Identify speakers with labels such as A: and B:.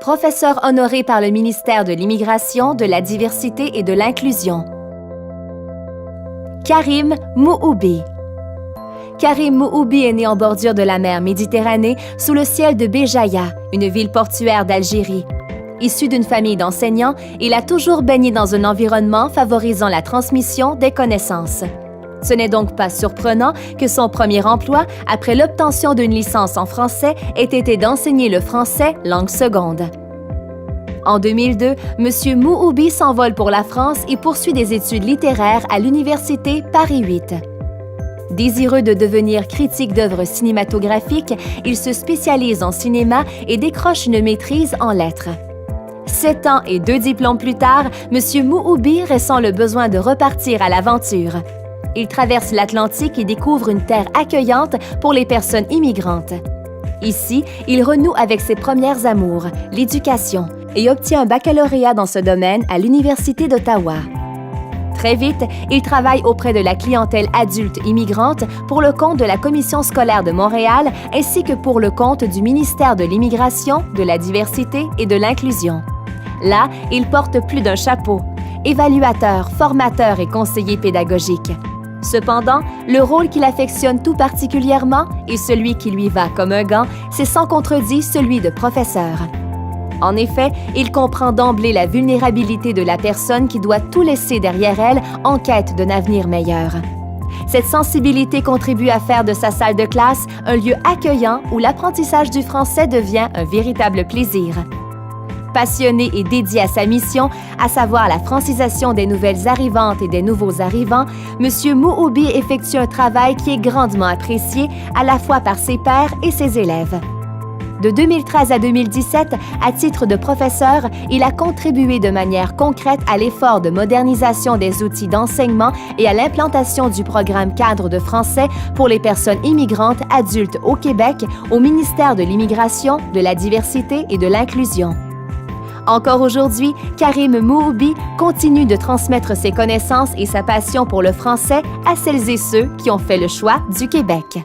A: professeur honoré par le ministère de l'Immigration, de la Diversité et de l'Inclusion. Karim Mouhoubi. Karim Mouhoubi est né en bordure de la mer Méditerranée, sous le ciel de Béjaïa, une ville portuaire d'Algérie. Issu d'une famille d'enseignants, il a toujours baigné dans un environnement favorisant la transmission des connaissances. Ce n'est donc pas surprenant que son premier emploi, après l'obtention d'une licence en français, ait été d'enseigner le français langue seconde. En 2002, M. Mouhoubi s'envole pour la France et poursuit des études littéraires à l'Université Paris 8. Désireux de devenir critique d'œuvres cinématographiques, il se spécialise en cinéma et décroche une maîtrise en lettres. 7 ans et 2 diplômes plus tard, M. Mouhoubi ressent le besoin de repartir à l'aventure. Il traverse l'Atlantique et découvre une terre accueillante pour les personnes immigrantes. Ici, il renoue avec ses premières amours, l'éducation, et obtient un baccalauréat dans ce domaine à l'Université d'Ottawa. Très vite, il travaille auprès de la clientèle adulte immigrante pour le compte de la Commission scolaire de Montréal ainsi que pour le compte du ministère de l'Immigration, de la Diversité et de l'Inclusion. Là, il porte plus d'un chapeau, évaluateur, formateur et conseiller pédagogique. Cependant, le rôle qu'il affectionne tout particulièrement et celui qui lui va comme un gant, c'est sans contredit celui de professeur. En effet, il comprend d'emblée la vulnérabilité de la personne qui doit tout laisser derrière elle en quête d'un avenir meilleur. Cette sensibilité contribue à faire de sa salle de classe un lieu accueillant où l'apprentissage du français devient un véritable plaisir. Passionné et dédié à sa mission, à savoir la francisation des nouvelles arrivantes et des nouveaux arrivants, M. Mouhoubi effectue un travail qui est grandement apprécié à la fois par ses pairs et ses élèves. De 2013 à 2017, à titre de professeur, il a contribué de manière concrète à l'effort de modernisation des outils d'enseignement et à l'implantation du programme cadre de français pour les personnes immigrantes adultes au Québec au ministère de l'Immigration, de la Diversité et de l'Inclusion. Encore aujourd'hui, Karim Mouhoubi continue de transmettre ses connaissances et sa passion pour le français à celles et ceux qui ont fait le choix du Québec.